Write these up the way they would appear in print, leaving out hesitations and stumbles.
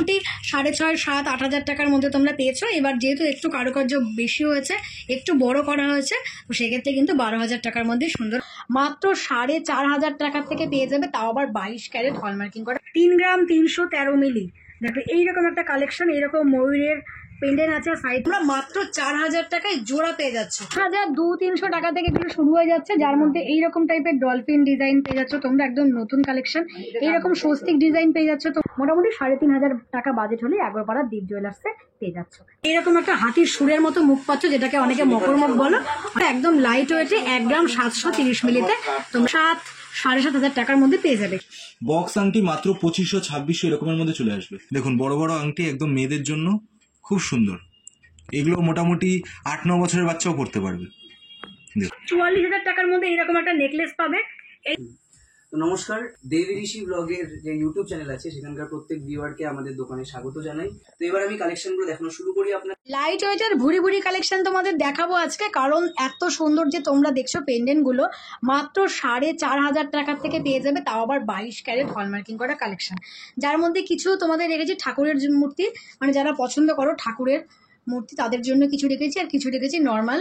মোটামুটি 6,500, 7,000, 8,000 টাকার মধ্যে তোমরা পেয়েছো। এবার যেহেতু একটু কারুকার্য বেশি হয়েছে, একটু বড় করা হয়েছে, তো সেক্ষেত্রে কিন্তু 12,000 টাকার মধ্যে সুন্দর মাত্র 4,500 টাকার থেকে পেয়ে যাবে, তাও আবার 22 ক্যারেট হলমার্কিং করা 3 গ্রাম 313 মিলি। দেখো এইরকম একটা কালেকশন, এইরকম ময়ূরের পেন্ডেন্ট আছে সাইড, তোমরা মাত্র 4,000 টাকায় জোড়া পেয়ে যাচ্ছ। 1,200-300 টাকা থেকে এগুলো শুরু হয়ে যাচ্ছে, যার মধ্যে এইরকম টাইপের ডলফিন ডিজাইন পেয়ে যাচ্ছ তোমরা, একদম নতুন কালেকশন। এইরকম স্বস্তিক ডিজাইন পেয়ে যাচ্ছ, তো মোটামুটি 3,500 টাকা বাজেট হলে আগরপাড়া দীপ জুয়েলার্সে পেয়ে যাচ্ছ। এইরকম একটা হাতির সুরের মতো মুখ পাচ্ছ, যেটাকে অনেকে মকরমুখ বলো, একদম লাইট ওয়েটে 1 গ্রাম 730 মিলিতে তোমরা 7,500 টাকার মধ্যে পেয়ে যাবে। বক্স আংটি মাত্র 2500-2600 এরকমের মধ্যে চলে আসবে। দেখুন বড় বড় আংটি একদম মেয়েদের জন্য খুব সুন্দর, এগুলো মোটামুটি 8-9 বছরের বাচ্চাও পড়তে পারবে। 44,000 টাকার মধ্যে এরকম একটা নেকলেস পাবে। তো নমস্কার, দেবী ঋষি ব্লগের যে ইউটিউব চ্যানেল আছে সেখানকার প্রত্যেক ভিউয়ারকে আমাদের দোকানে স্বাগত জানাই। তো এবার আমি কালেকশনগুলো দেখানো শুরু করি। আপনার লাইট ওয়েটের ভুরি ভুরি কালেকশন তোমাদের দেখাবো আজকে, কারণ এত সুন্দর যে তোমরা দেখছো পেন্ডেন্ট গুলো মাত্র 4,500 টাকার থেকে পেয়ে যাবে, তাও আবার 22 ক্যারেট হলমার্কিং করা কালেকশন, যার মধ্যে কিছু তোমাদের রেখেছি ঠাকুরের মূর্তি, মানে যারা পছন্দ করো ঠাকুরের মূর্তি তাদের জন্য কিছু রেখেছি, আর কিছু রেখেছি নর্মাল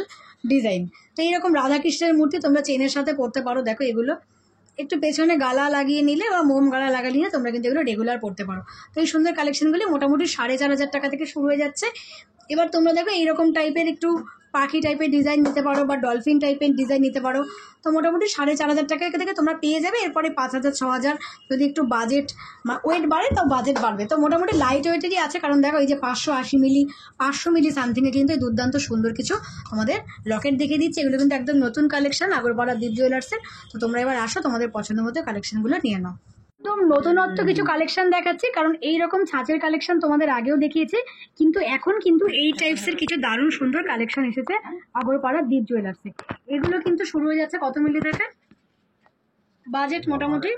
ডিজাইন। তো এইরকম রাধাকৃষ্ণের মূর্তি তোমরা চেনের সাথে পরতে পারো। দেখো এগুলো একটু পেছনে গালা লাগিয়ে নিলে বা মোম গালা লাগিয়ে নিলে তোমরা কিন্তু এগুলো রেগুলার পড়তে পারো। তো এই সুন্দর কালেকশনগুলি মোটামুটি 4,500 টাকা থেকে শুরু হয়ে যাচ্ছে। এবার তোমরা দেখো এইরকম টাইপের একটু পাখি টাইপের ডিজাইন নিতে পারো বা ডলফিন টাইপের ডিজাইন নিতে পারো, তো মোটামুটি 4,500 টাকা থেকে তোমরা পেয়ে যাবে। এরপরে 5,000, 6,000 যদি একটু বাজেট ওয়েট বাড়ে তাও বাজেট বাড়বে। তো মোটামুটি লাইট ওয়েটেরই আছে, কারণ দেখো এই যে 580 মিলি 500 মিলি সামথিংয়ে কিন্তু দুর্দান্ত সুন্দর কিছু তোমাদের লকেট দেখিয়ে দিচ্ছে। এগুলো কিন্তু একদম নতুন কালেকশন আগরপাড়া দীপ জুয়েলার্সের। তো তোমরা এবার আসো, তোমাদের পছন্দ মতো কালেকশনগুলো নিয়ে নাও। একদম নতুনত্ব কিছু কালেকশন দেখাচ্ছি, কারণ এইরকম ছাঁচের কালেকশন তোমাদের আগেও দেখিয়েছি, কিন্তু এখন কিন্তু এই টাইপসের কিছু দারুণ সুন্দর কালেকশন এসেছে আগরপাড়া দীপ জুয়েলার্সে। এগুলো কিন্তু শুরু হয়ে যাচ্ছে কত মিলি থেকে, বাজেট মোটামুটি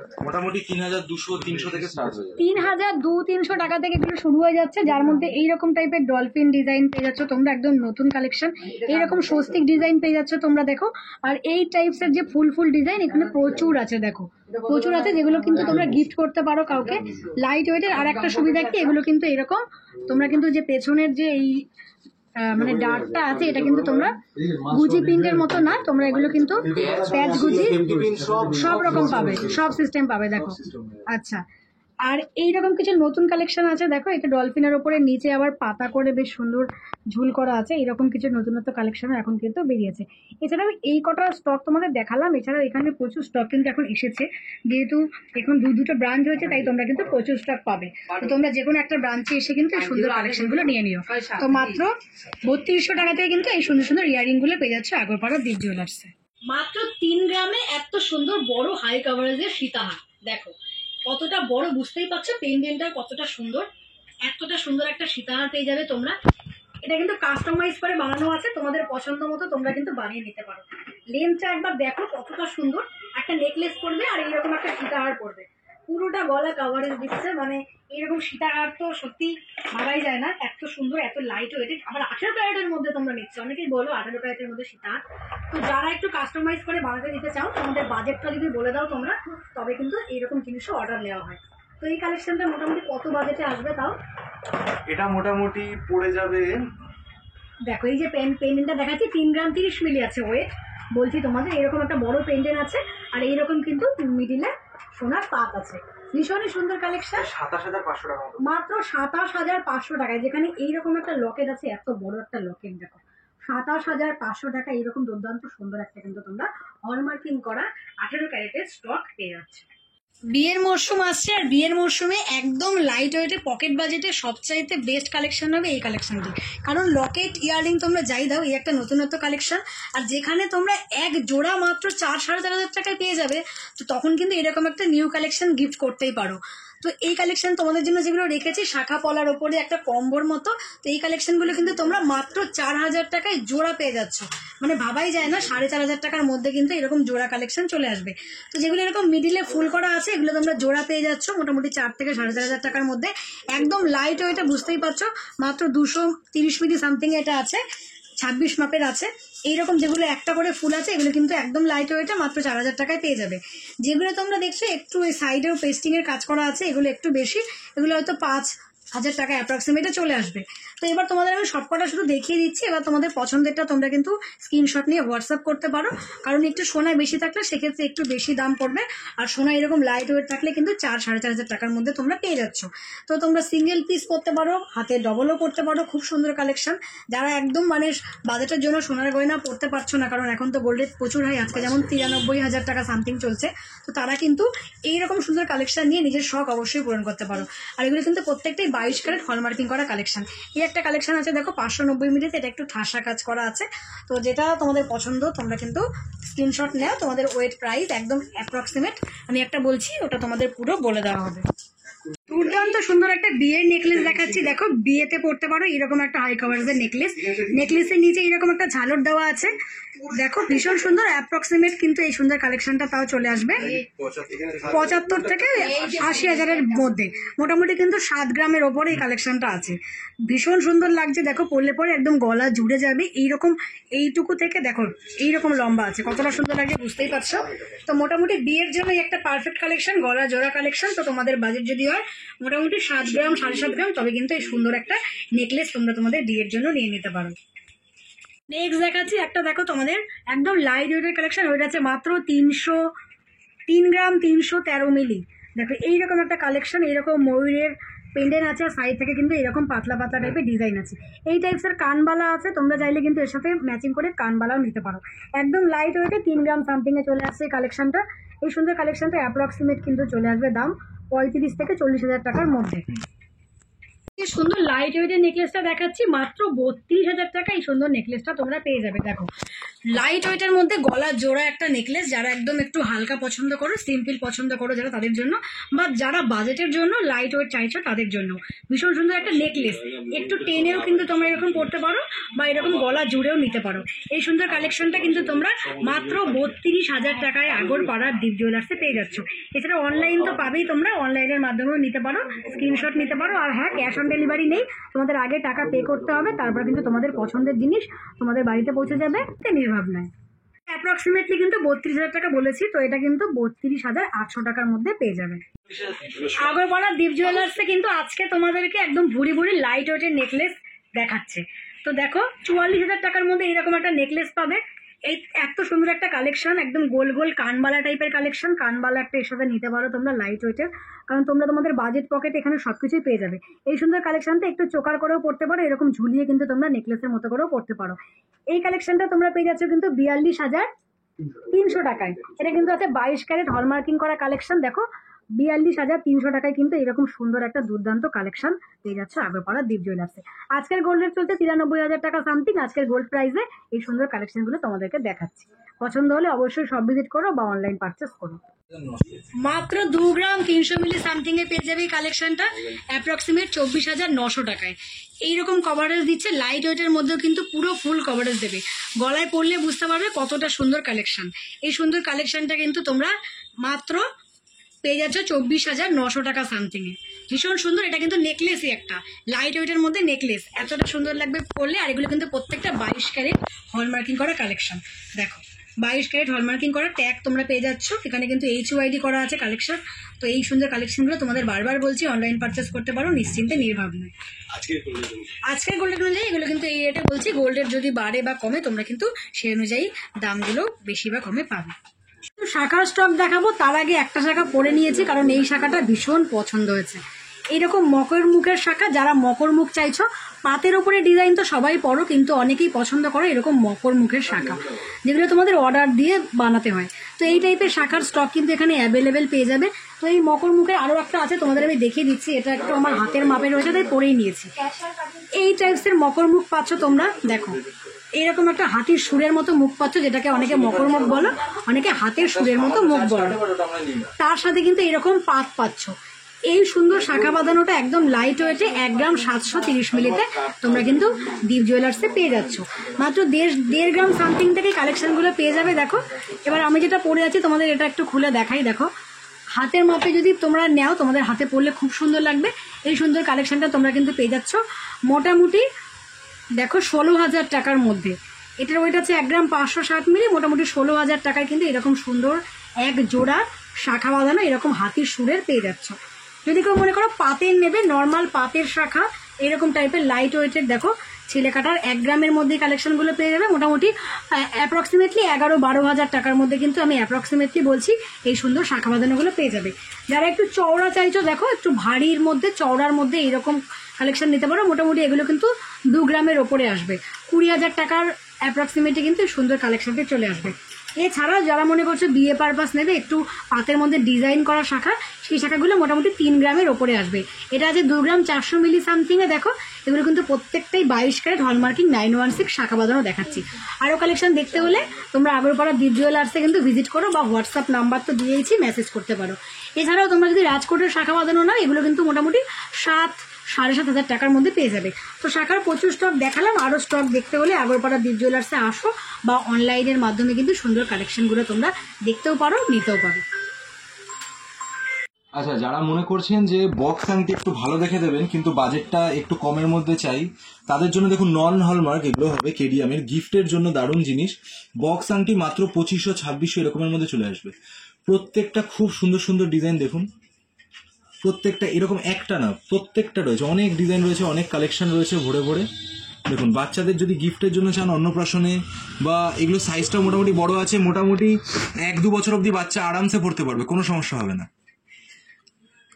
3,200-300 থেকে স্টার্ট হয়ে যাবে। 3,200-300 টাকা থেকে এগুলো শুরু হয়ে যাচ্ছে, যার মধ্যে এইরকম টাইপের ডলফিন ডিজাইন পেয়ে যাচ্ছ তোমরা, একদম নতুন কালেকশন। এইরকম স্বস্তিক ডিজাইন পেয়ে যাচ্ছ তোমরা। দেখো আর এই টাইপসের যে ফুল ফুল ডিজাইন এখানে প্রচুর আছে, দেখো প্রচুর আছে, যেগুলো কিন্তু তোমরা গিফট করতে পারো কাউকে। লাইট ওয়েটের আর একটা সুবিধা কি, এগুলো কিন্তু এরকম তোমরা কিন্তু যে পেছনের যে এই মানে ডার্টটা আছে, এটা কিন্তু তোমরা গুজি প্রিন্টের মতো না, তোমরা এগুলো কিন্তু প্যাচ গুজি সব রকম পাবে, সব সিস্টেম পাবে। দেখো আচ্ছা, আর এইরকম কিছু নতুন কালেকশন আছে। দেখো এটা ডলফিনের ওপরে নিচে আবার পাতা করে বেশ সুন্দর ঝুল করা আছে, এরকম কিছু নতুনত্ব কালেকশন এখন কিন্তু বেরিয়েছে। এছাড়াও এই কটা স্টক তোমাদের দেখালাম, এছাড়াও এখানে প্রচুর স্টক কিন্তু এখন এসেছে, যেহেতু এখন দুটো ব্রাঞ্চ হয়েছে তাই তোমরা কিন্তু প্রচুর স্টক পাবে। তো তোমরা যে কোনো একটা ব্রাঞ্চে এসে কিন্তু এই সুন্দর কালেকশনগুলো নিয়ে নিও। তো মাত্র 3200 টাকা থেকে কিন্তু এই সুন্দর সুন্দর ইয়ারিংগুলো পেয়ে যাচ্ছে আগরপাড়া দীপ জুয়েলার্সে। মাত্র 3 গ্রামে এত সুন্দর বড় হাই কাভারেজের সীতাহার, দেখো কতটা বড় বুঝতেই পারছো, পেন্ডেন্টটা কতটা সুন্দর, এতটা সুন্দর একটা সীতাহার পেয়ে যাবে তোমরা। এটা কিন্তু কাস্টমাইজ করে বানানো আছে, তোমাদের পছন্দ মতো তোমরা কিন্তু বানিয়ে নিতে পারো। লেন্থটা একবার দেখো কতটা সুন্দর, একটা নেকলেস পরবে আর এইরকম একটা সীতাহার পরবে, পুরোটা গলা কাভারেজ দিচ্ছে, মানে এইরকম সীতাহার তো সত্যি ভাবাই যায় না, এত সুন্দর, এত লাইট ওয়েট। আবার 18 ক্যারেটের মধ্যে তোমরা নিচ্ছ, অনেকেই বলো 18 ক্যারেটের মধ্যে সীতাহার। তো যারা একটু কাস্টমাইজ করে বানাতে দিতে চাও, তোমাদের বাজেটটা যদি বলে দাও তোমরা, তবে কিন্তু এইরকম জিনিসও অর্ডার নেওয়া হয়। তো এই কালেকশনটা মোটামুটি কত বাজেটে আসবে তাও? এটা মোটামুটি পড়ে যাবে, দেখো এই যে পেন্ডেন্টটা দেখাচ্ছি 3 গ্রাম 30 মিলি আছে ওয়েট, বলছি তোমাদের এরকম একটা বড় পেন্ডেন্ট আছে, আর এইরকম কিন্তু মিডিলে সোনার পাত আছে, ভীষণই সুন্দর কালেকশন। 27,500 টাকা মাত্র 27,500 টাকায়, যেখানে এইরকম একটা লকেট আছে, এত বড় একটা লকেট, দেখো 27,500 টাকা এইরকম দুর্দান্ত সুন্দর একটা কিন্তু তোমরা হলমার্কিং করা 18 ক্যারেটের স্টক পেয়ে যাচ্ছে। বিয়ের মরশুম আসছে, আর বিয়ের মরশুমে একদম লাইট ওয়েটে পকেট বাজেটে সবচাইতে বেস্ট কালেকশন হবে এই কালেকশনটি, কারণ লকেট ইয়াররিং তোমরা যাই দাও, এই একটা নতুনত্ব কালেকশন, আর যেখানে তোমরা এক জোড়া মাত্র 4-4,500 টাকায় পেয়ে যাবে, তো তখন কিন্তু এরকম একটা নিউ কালেকশন গিফট করতেই পারো। তো এই কালেকশন তোমাদের জন্য যেগুলো রেখেছি শাখা পলার ওপরে একটা কম্বোর মতো, তো এই কালেকশনগুলো কিন্তু তোমরা মাত্র 4,000 টাকায় জোড়া পেয়ে যাচ্ছ, মানে ভাবাই যায় না 4,500 টাকার মধ্যে কিন্তু এরকম জোড়া কালেকশন চলে আসবে। তো যেগুলো এরকম মিডিলে ফুল করা আছে, এগুলো তোমরা জোড়া পেয়ে যাচ্ছ মোটামুটি 4 থেকে 4,500 টাকার মধ্যে, একদম লাইট ওয়েটে, বুঝতেই পারছো মাত্র 230 মিলি সামথিং এটা আছে, 26 মাপের আছে। এইরকম যেগুলো একটা করে ফুল আছে, এগুলো কিন্তু একদম লাইট ওয়েটে মাত্র 4,000 টাকায় পেয়ে যাবে। যেগুলো তোমরা দেখছো একটু এই সাইডেও পেস্টিং এর কাজ করা আছে, এগুলো একটু বেশি, এগুলো হয়তো 5 1000 টাকা অ্যাপ্রক্সিমেটে চলে আসবে। তো এবার তোমাদের আমি সবকটা শুধু দেখিয়ে দিচ্ছি, এবার তোমাদের পছন্দেরটা তোমরা কিন্তু স্ক্রিনশট নিয়ে হোয়াটসঅ্যাপ করতে পারো, কারণ একটু সোনা বেশি থাকলে সেক্ষেত্রে একটু বেশি দাম পড়বে, আর সোনা এরকম লাইট ওয়েট থাকলে কিন্তু 4-4.5 টাকার মধ্যে তোমরা পেয়ে যাচ্ছ। তো তোমরা সিঙ্গেল পিস করতে পারো, হাতে ডবলও করতে পারো, খুব সুন্দর কালেকশন। যারা একদম মানে বাজেটের জন্য সোনার গয়না পড়তে পারছো না, কারণ এখন তো গোল্ডের প্রচুর হাই, আজকে যেমন 93,000 টাকা সামথিং চলছে, তো তারা কিন্তু এইরকম সুন্দর কালেকশন নিয়ে নিজের শখ অবশ্যই পূরণ করতে পারো। আর এগুলো কিন্তু প্রত্যেকটাই 22 ক্যারেট হলমার্কিং করা কালেকশন। এই একটা কালেকশন আছে দেখো 590 মিলিতে, এটা একটু ঠাসা কাজ করা আছে। তো যেটা তোমাদের পছন্দ তোমরা কিন্তু স্ক্রিনশট নাও, তোমাদের ওয়েট প্রাইস একদম অ্যাপ্রক্সিমেট আমি একটা বলছি, ওটা তোমাদের পুরো বলে দেওয়া হবে। দুর্দান্ত সুন্দর একটা বিয়ের নেকলেস দেখাচ্ছি, দেখো বিয়েতে পড়তে পারো এরকম একটা হাই কভারেজের নেকলেস। নেকলেসের নিচে এরকম একটা ঝালর দেওয়া আছে, দেখো ভীষণ সুন্দর অ্যাপ্রক্সিমেট কিন্তু এই সুন্দর কালেকশনটা তাও চলে আসবে 75 থেকে 80,000-এর মধ্যে, মোটামুটি কিন্তু 7 গ্রামের ওপরে এই কালেকশনটা আছে। ভীষণ সুন্দর লাগছে, দেখো পরলে পরে একদম গলা জুড়ে যাবে এইরকম, এইটুকু থেকে দেখো এইরকম লম্বা আছে, কতটা সুন্দর লাগে বুঝতেই পারছো। তো মোটামুটি বিয়ের জন্য একটা পারফেক্ট কালেকশন, গলা জোড়া কালেকশন। তো তোমাদের বাজেট যদি হয় মোটামুটি 7 গ্রাম 7.5 গ্রাম, তবে কিন্তু এই সুন্দর একটা নেকলেস তোমরা তোমাদের বিয়ের জন্য নিয়ে নিতে পারো। নেক্সট দেখাচ্ছি একটা, দেখো তোমাদের একদম লাইট ওয়েটের কালেকশন, ওইটা আছে মাত্র 3 গ্রাম 313 মিলি। দেখো এইরকম একটা কালেকশন, এইরকম ময়ূরের পেন্ডেন্ট আছে, আর সাইড থেকে কিন্তু এরকম পাতলা পাতলা টাইপের ডিজাইন আছে। এই টাইপসের কানবালা আছে, তোমরা চাইলে কিন্তু এর সাথে ম্যাচিং করে কানবালাও নিতে পারো। একদম লাইট ওয়েটে 3 গ্রাম সামথিংয়ে চলে আসছে এই কালেকশনটা। এই সুন্দর কালেকশনটা অ্যাপ্রক্সিমেট কিন্তু চলে আসবে দাম 35 থেকে 40,000 টাকার মধ্যে। এই সুন্দর লাইট ওয়েটের নেকলেসটা দেখাচ্ছি মাত্র 32,000 টাকা। এই সুন্দর নেকলেসটা তোমরা পেয়ে যাবে। দেখো লাইট ওয়েটের মধ্যে গলা জোড়া একটা নেকলেস, যারা একদম একটু হালকা পছন্দ করো, সিম্পল পছন্দ করো যারা, তাদের জন্য, বা যারা বাজেটের জন্য লাইট ওয়েট চাইছো তাদের জন্য ভীষণ সুন্দর একটা নেকলেস। একটু টেনেও কিন্তু তোমরা এরকম পড়তে পারো, বা এরকম গলা জুড়েও নিতে পারো। এই সুন্দর কালেকশনটা কিন্তু তোমরা মাত্র 32,000 টাকায় আগরপাড়ার দীপ জুয়েলার্সে পেয়ে যাচ্ছ। এছাড়া অনলাইন তো পাবেই, তোমরা অনলাইনের মাধ্যমেও নিতে পারো, স্ক্রিনশট নিতে পারো। আর হ্যাঁ, ক্যাশ অন ডেলিভারি নেই, তোমাদের আগে টাকা পে করতে হবে, তারপর কিন্তু তোমাদের পছন্দের জিনিস তোমাদের বাড়িতে পৌঁছে যাবে নির্ভাবনায়। অ্যাপ্রক্সিমেটলি কিন্তু 32,000 টাকা বলেছি, তো এটা কিন্তু 32,800 টাকার মধ্যে পেয়ে যাবে। আগরপাড়া দীপ জুয়েলার্সে কিন্তু আজকে তোমাদেরকে একদম ভুরি ভুরি লাইট ওয়েটের নেকলেস দেখাচ্ছে। তো দেখো 44,000 টাকার মধ্যে এইরকম একটা নেকলেস পাবে। এই এত সুন্দর একটা কালেকশন, একদম গোল গোল কানবালা টাইপের কালেকশন। কানবালা একটা এর সাথে নিতে পারো তোমরা লাইট ওয়েটের, কারণ তোমরা তোমাদের বাজেট পকেট এখানে সবকিছুই পেয়ে যাবে। এই সুন্দর কালেকশনটা একটু চোকার করেও পড়তে পারো, এরকম ঝুলিয়ে কিন্তু তোমরা নেকলেসের মতো করেও পড়তে পারো। এই কালেকশনটা তোমরা পেয়ে যাচ্ছ কিন্তু 42,300 টাকায়। এটা কিন্তু আছে 22 ক্যারেট হলমার্কিং করা কালেকশন। দেখো 42,300 টাকায় কিন্তু এরকম সুন্দর একটা দুর্দান্ত কালেকশন পেয়ে যাচ্ছে আগরপাড়া দীপ জুয়েলার্সে। আজকের গোল্ড রেট চলছে 93,000 টাকা সামথিং। আজকের গোল্ড প্রাইসে এই সুন্দর কালেকশনগুলো তোমাদেরকে দেখাচ্ছি। পছন্দ হলে অবশ্যই সব ভিজিট করো বা অনলাইন পারচেস করো। মাত্র 2 গ্রাম 300 মিলি সামথিং এ পেয়ে যাবে এই কালেকশনটা, অ্যাপ্রক্সিমেট 24,900 টাকায়। এইরকম কভারেজ দিচ্ছে, লাইট ওয়েটের মধ্যেও কিন্তু পুরো ফুল কভারেজ দেবে। গলায় পরলে বুঝতে পারবে কতটা সুন্দর কালেকশন। এই সুন্দর কালেকশনটা কিন্তু তোমরা মাত্র পেয়ে যাচ্ছ 24,900 টাকা সামথিং এ। ভীষণ সুন্দর, এটা কিন্তু নেকলেসই একটা লাইট ওয়েটের মধ্যে নেকলেস, এতটা সুন্দর লাগবে পরলে। আর এগুলো কিন্তু প্রত্যেকটা 22 ক্যারেট হলমার্কিং করা কালেকশন। দেখো 22 ক্যারেট হলমার্কিং করা ট্যাগ তোমরা পেয়ে যাচ্ছ, এখানে কিন্তু HUID করা আছে কালেকশন। তো এই সুন্দর কালেকশনগুলো তোমাদের বারবার বলছি অনলাইন পারচেস করতে পারো নিশ্চিন্তে নির্ভাবনায়। আজকের গোল্ডের অনুযায়ী এগুলো কিন্তু এই রেটে বলছি, গোল্ডের যদি বাড়ে বা কমে তোমরা কিন্তু সেই অনুযায়ী দামগুলো বেশি বা কমে পাবে। শাখার স্টক দেখাবো, তার আগে একটা শাখা পরে নিয়েছি, কারণ এই শাখাটা ভীষণ পছন্দ হয়েছে। এইরকম মকর মুখের শাখা, যারা মকর মুখ চাইছো, পাতের উপরে ডিজাইন তো সবাই পরো, কিন্তু অনেকেই পছন্দ করো এরকম মকর মুখের শাখা, যেগুলো তোমাদের অর্ডার দিয়ে বানাতে হয়। তো এই টাইপের শাখার স্টক কিন্তু এখানে অ্যাভেলেবেল পেয়ে যাবে। তো এই মকর মুখের আরও একটা আছে, তোমাদের আমি দেখিয়ে দিচ্ছি। এটা একটু আমার হাতের মাপে রয়েছে, তাই পরেই নিয়েছি। এই টাইপসের মকর মুখ পাচ্ছ তোমরা। দেখো এইরকম একটা হাতির সুরের মতো মুখ পাচ্ছ, যেটাকে অনেকে মকর মুখ বলো, অনেকে হাতের সুরের মতো মুখ বলো। তার সাথে কিন্তু এরকম পাত পাচ্ছ। এই সুন্দর শাখা বাঁধানোটা একদম লাইট ওয়েটে 1 গ্রাম 730 মিলিতে তোমরা কিন্তু দীপ জুয়েলার্সে পেয়ে যাচ্ছ। মাত্র 1.5 গ্রাম সামথিং থেকে কালেকশনগুলো পেয়ে যাবে। দেখো এবার আমি যেটা পরে আছি তোমাদের এটা একটু খুলে দেখাই। দেখো হাতের মাপে যদি তোমরা নাও, তোমাদের হাতে পরলে খুব সুন্দর লাগবে। এই সুন্দর কালেকশনটা তোমরা কিন্তু পেয়ে যাচ্ছ মোটামুটি দেখো 16,000 টাকার মধ্যে। এটার ওয়েট আছে 1 গ্রাম 560 মিলি, মোটামুটি 16,000 টাকায় কিন্তু এরকম সুন্দর এক জোড়া শাখা বাঁধানো এরকম হাতির সুরের পেয়ে যাচ্ছ। যদি কেউ মনে করো পাতের নেবে, নর্মাল পাতের শাখা এরকম টাইপের লাইট ওয়েটের দেখো ছেলে কাটার 1 গ্রামের মধ্যে কালেকশনগুলো পেয়ে যাবে। মোটামুটি অ্যাপ্রক্সিমেটলি 11-12 হাজার টাকার মধ্যে কিন্তু আমি অ্যাপ্রক্সিমেটলি বলছি এই সুন্দর শাখা বাঁধানোগুলো পেয়ে যাবে। যারা একটু চওড়া চাইছো দেখো, একটু ভারীর মধ্যে চওড়ার মধ্যে এইরকম কালেকশন নিতে পারো। মোটামুটি এগুলো কিন্তু 2 গ্রামের ওপরে আসবে, 20,000 টাকার অ্যাপ্রক্সিমেটলি কিন্তু সুন্দর কালেকশনটি চলে আসবে। এছাড়া যারা মনে করছো বিয়ে পারপাস নেবে, একটু পাতের মধ্যে ডিজাইন করা শাখা, সেই শাখাগুলো মোটামুটি 3 গ্রামের ওপরে আসবে। এটা আছে 2 গ্রাম 400 মিলি সামথিংয়ে। দেখো এগুলো কিন্তু প্রত্যেকটাই 22 ক্যারেট হলমার্কিং 916 শাখা বাঁধানো দেখাচ্ছি। আরও কালেকশন দেখতে হলে তোমরা আগরপাড়া দীপ জুয়েলার্সে কিন্তু ভিজিট করো, বা হোয়াটসঅ্যাপ নাম্বার তো দিয়েছি, মেসেজ করতে পারো। এছাড়াও তোমরা যদি রাজকোটের শাখা বাঁধানো নাও, এগুলো কিন্তু মোটামুটি 7-7.5 টাকার মধ্যে পেয়ে যাবে। তো শাখার প্রচুর স্টক দেখালাম, আরও স্টক দেখতে হলে আগরপাড়া দীপ জুয়েলার্সে আসো, বা অনলাইনের মাধ্যমে কিন্তু সুন্দর কালেকশনগুলো তোমরা দেখতেও পারো, নিতেও পারো। আচ্ছা, যারা মনে করছেন যে বক্স আংটি একটু ভালো দেখে দেবেন কিন্তু বাজেটটা একটু কমের মধ্যে চাই, তাদের জন্য দেখুন নন হলমার্ক এগুলো হবে কেডিএমের, গিফটের জন্য দারুণ জিনিস। বক্স আংটি মাত্র 2500-2600 এরকমের মধ্যে চলে আসবে। প্রত্যেকটা খুব সুন্দর সুন্দর ডিজাইন দেখুন, প্রত্যেকটা এরকম একটা না, প্রত্যেকটা রয়েছে, অনেক ডিজাইন রয়েছে, অনেক কালেকশন রয়েছে ভরে ভরে। দেখুন বাচ্চাদের যদি গিফটের জন্য চান অন্নপ্রাশনে, বা এগুলো সাইজটা মোটামুটি বড় আছে, মোটামুটি 1-2 বছর অবধি বাচ্চা আরামসে পড়তে পারবে, কোনো সমস্যা হবে না।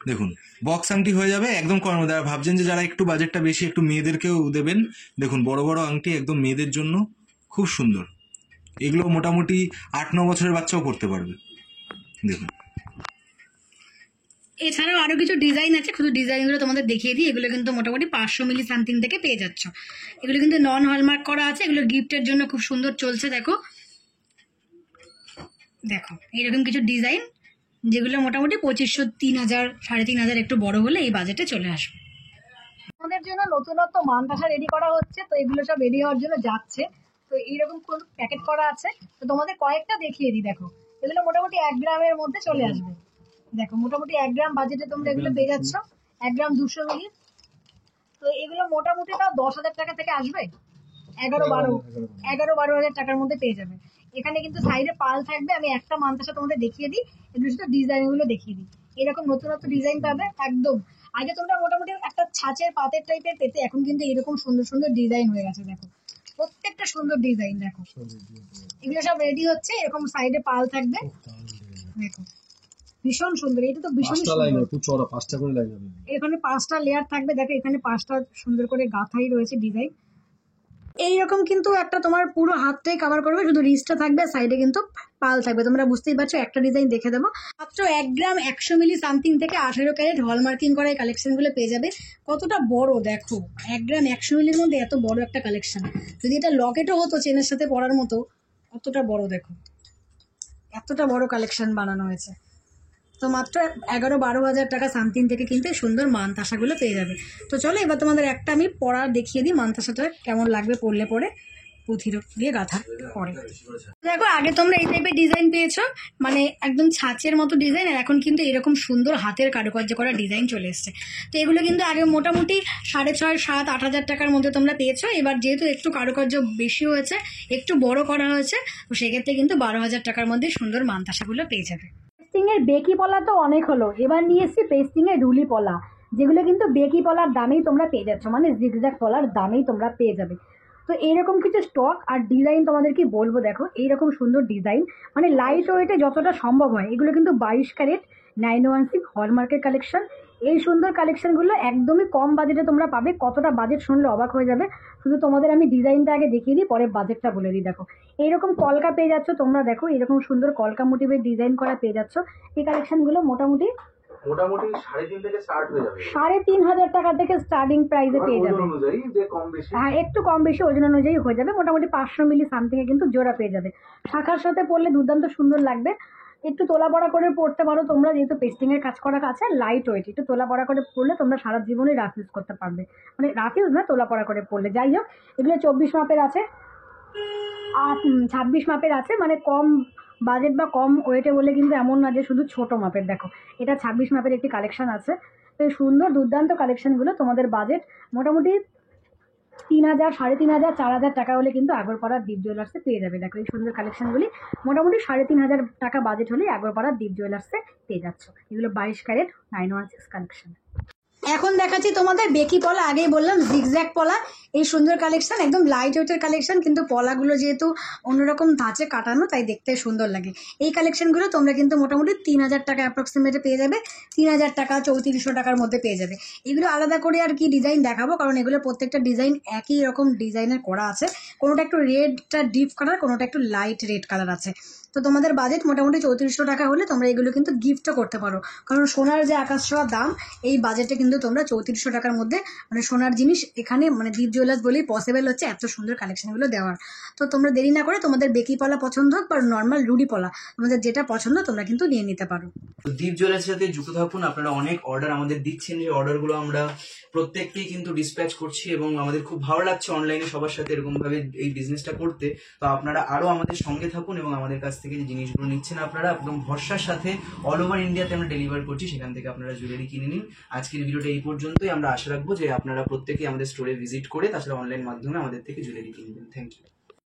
দেখুন বক্স আংটি হয়ে যাবে একদম কমের মধ্যে। আর ভাবছেন যে যারা একটু বাজেটটা বেশি, একটু মেয়েদেরকেও দেবেন, দেখুন বড় বড় আংটি একদম মেয়েদের জন্য খুব সুন্দর। এগুলো মোটামুটি 8-9 বছরের বাচ্চাও পড়তে পারবে। দেখুন এছাড়াও আরও কিছু ডিজাইন আছে, শুধু ডিজাইনগুলো তোমাদের দেখিয়ে দিই। এগুলো কিন্তু মোটামুটি 500 মিলি সামথিং থেকে পেয়ে যাচ্ছ। এগুলো কিন্তু নন হলমার্ক করা আছে, এগুলো গিফটের জন্য খুব সুন্দর চলছে। দেখো দেখো এরকম কিছু ডিজাইন, যেগুলো মোটামুটি 2500, 3000, 3500 একটু বড় হলে এই বাজেটে চলে আসবে। আমাদের জন্য নতুনত্ব মানতাসা রেডি করা হচ্ছে, তো এগুলো সব রেডি হওয়ার জন্য যাচ্ছে। তো এইরকম কোন প্যাকেট করা আছে, তো তোমাদের কয়েকটা দেখিয়ে দিই। দেখো এগুলো মোটামুটি 1 গ্রামের মধ্যে চলে আসবে। দেখো মোটামুটি 1 গ্রাম বাজেটে তোমরা এগুলো পেয়ে যাচ্ছ, 1 গ্রাম 200 মিলি। তো এগুলো মোটামুটি তাও 10,000 টাকা থেকে আসবে, 11-12 হাজার টাকার মধ্যে পেয়ে যাবে। এখানে কিন্তু সাইডে পাল থাকবে। আমি একটা মানতাসা তোমাদের দেখিয়ে দিই, এগুলো শুধু ডিজাইনগুলো দেখিয়ে দিই। এরকম নতুন নতুন ডিজাইন পাবে একদম। আগে তোমরা মোটামুটি একটা ছাঁচের পাতের টাইপের পেতে, এখন কিন্তু এরকম সুন্দর সুন্দর ডিজাইন হয়ে গেছে। দেখো প্রত্যেকটা সুন্দর ডিজাইন। দেখো এগুলো সব রেডি হচ্ছে, এরকম সাইডে পাল থাকবে। দেখো ভীষণ সুন্দর, এটা তো ভীষণ সুন্দর। 5টা করে লাইন হবে, এখানে 5টা লেয়ার থাকবে। দেখো এখানে 5টা সুন্দর করে গাঁথাই রয়েছে ডিজাইন। এইরকম কিন্তু একটা তোমার পুরো হাতটাই কভার করবে, শুধু রিস্টটা থাকবে, সাইডে কিন্তু পাল থাকবে। তোমরা বুঝতেই পারছো, একটা ডিজাইন দেখে দেবো। মাত্র 1 গ্রাম 100 মিলি সামথিং থেকে 18 ক্যারেট হলমার্কিং করা এই কালেকশনগুলো পেয়ে যাবে। কতটা বড় দেখো, 1 গ্রাম 100 মিলির মধ্যে এত বড় একটা কালেকশন। যদি এটা লকেটও হতো চেনের সাথে পরার মতো, কতটা বড় দেখো, এতটা বড় কালেকশন বানানো হয়েছে। তো মাত্র 11-12 হাজার টাকা সামথিং থেকে কিন্তু সুন্দর মানতাসাগুলো পেয়ে যাবে। তো চলো এবার তোমাদের একটা আমি পরা দেখিয়ে দিই, মানতাসাটা কেমন লাগবে পরলে পরে, পুঁথির দিয়ে গাঁথা পরে। দেখো আগে তোমরা এই টাইপের ডিজাইন পেয়েছো, মানে একদম ছাঁচের মতো ডিজাইন, আর এখন কিন্তু এরকম সুন্দর হাতের কারুকার্য করা ডিজাইন চলে এসছে। তো এগুলো কিন্তু আগে মোটামুটি 6,500, 7-8 হাজার টাকার মধ্যে তোমরা পেয়েছো। এবার যেহেতু একটু কারুকার্য বেশি হয়েছে, একটু বড় করা হয়েছে, তো সেক্ষেত্রে কিন্তু 12,000 টাকার মধ্যে সুন্দর মানতাসাগুলো পেয়ে যাবে। পেস্টিং এর বেকি পলা তো অনেক হলো, এবার নিয়ে এসেছি পেস্টিং এর রুলি পলা, যেগুলো কিন্তু বেকি পলার দামেই তোমরা পেয়ে যাচ্ছ, মানে জিগজ্যাগ পলার দামেই তোমরা পেয়ে যাবে। তো এইরকম কিছু স্টক আর ডিজাইন তোমাদেরকে বলবো। দেখো এইরকম সুন্দর ডিজাইন, মানে লাইট ওয়েটে যতটা সম্ভব হয়। এগুলো কিন্তু 22 ক্যারেট 916 হলমার্কের কালেকশন। এই সুন্দর কালেকশনগুলো একদমই কম বাজেটে তোমরা পাবে। কতটা বাজেট শুনলে অবাক হয়ে যাবে। শুধু তোমাদের আমি ডিজাইনটা আগে দেখিয়ে দিই, পরে বাজেটটা বলে দিই। দেখো এইরকম কলকা পেয়ে যাচ্ছ তোমরা, দেখো এরকম সুন্দর কলকা মোটিভের ডিজাইন করা পেয়ে যাচ্ছ। এই কালেকশনগুলো মোটামুটি 3.5 থেকে স্টার্ট হয়ে যাবে, 3,500 টাকা থেকে স্টার্টিং প্রাইসে পেয়ে যাবে। হ্যাঁ একটু কম বেশি ওজন অনুযায়ী হয়ে যাবে। মোটামুটি 500 মিলি সামথিং এ কিন্তু জোড়া পেয়ে যাবে। শাখার সাথে পরলে দুর্দান্ত সুন্দর লাগবে। একটু তোলা পড়া করে পড়তে পারো তোমরা, যেহেতু পেস্টিং এর কাজ করা আছে, লাইট ওয়েট, একটু তোলা পড়া করে পড়লে তোমরা সারা জীবনই রাফ ইউজ করতে পারবে। মানে রাফ ইউজ না, তোলা পড়া করে পড়লে। যাই হোক এগুলো 24 মাপের আছে আর 26 মাপের আছে, মানে কম বাজেট বা কম ওয়েটে বলে কিন্তু এমন না যে শুধু ছোট মাপের। দেখো এটা 26 মাপের একটি কালেকশন আছে। তো এই সুন্দর দুর্দান্ত কালেকশনগুলো তোমাদের বাজেট মোটামুটি 3,000, 3,500, 4,000 টাকা হলে কিন্তু আগরপাড়ার দীপ জুয়েলার্সে পেয়ে যাবে। দেখো এই সুন্দর কালেকশনগুলি মোটামুটি 3,500 টাকা বাজেট হলেই আগরপাড়ার দীপ জুয়েলার্সে পেয়ে যাচ্ছ। এগুলো 22 ক্যারেট 916 কালেকশন। এখন দেখাচ্ছি তোমাদের বেকি পলা। আগেই বললাম জিগজ্যাগ পলা, এই সুন্দর কালেকশন, একদম লাইট ওয়েটের কালেকশন, কিন্তু পলাগুলো যেহেতু অন্যরকম ধাঁচে কাটানো তাই দেখতে সুন্দর লাগে। এই কালেকশনগুলো তোমরা কিন্তু মোটামুটি 3,000 টাকা অ্যাপ্রক্সিমেটে পেয়ে যাবে, 3,000 টাকা 3400 টাকার মধ্যে পেয়ে যাবে। এগুলো আলাদা করে আর কি ডিজাইন দেখাবো, কারণ এগুলো প্রত্যেকটা ডিজাইন একই রকম ডিজাইনের করা আছে। কোনোটা একটু রেডটা ডিপ কালার, কোনোটা একটু লাইট রেড কালার আছে। তো তোমাদের বাজেট মোটামুটি 3400 টাকা হলে তোমরা এগুলো কিন্তু গিফটও করতে পারো, কারণ সোনার যে আকাশ ছোঁয়া দাম, এই বাজেটে কিন্তু তোমরা 3400 টাকার মধ্যে মানে সোনার জিনিস এখানে মানে দীপ জুয়েলার্স বলেই পসিবল হচ্ছে এত সুন্দর কালেকশনগুলো দেওয়ার। তো তোমরা দেরি না করে তোমাদের বেকি পলা পছন্দ হোক বা নর্মাল রুডি পলা, তোমাদের যেটা পছন্দ তোমরা কিন্তু নিয়ে নিতে পারো। তো দীপ জুয়েলার্সের সাথে যুক্ত থাকুন। আপনারা অনেক অর্ডার আমাদের দিচ্ছেন, যে অর্ডারগুলো আমরা প্রত্যেককেই কিন্তু ডিসপ্যাচ করছি এবং আমাদের খুব ভালো লাগছে অনলাইনে সবার সাথে এরকম ভাবে এই বিজনেসটা করতে। তো আপনারা আরো আমাদের সঙ্গে থাকুন এবং আমাদের কাছ থেকে যে জিনিসগুলো নিচ্ছেন আপনারা একদম ভরসার সাথে অল ওভার ইন্ডিয়াতে আমরা ডেলিভার করছি, সেখান থেকে আপনারা জুয়েলারি কিনে নিন। আজকের ভিডিওটা এই পর্যন্তই। আমরা আশা রাখবো যে আপনারা প্রত্যেকেই আমাদের স্টোরে ভিজিট করে তাছাড়া অনলাইন মাধ্যমে আমাদের থেকে জুয়েলারি কিনবেন। Thank you.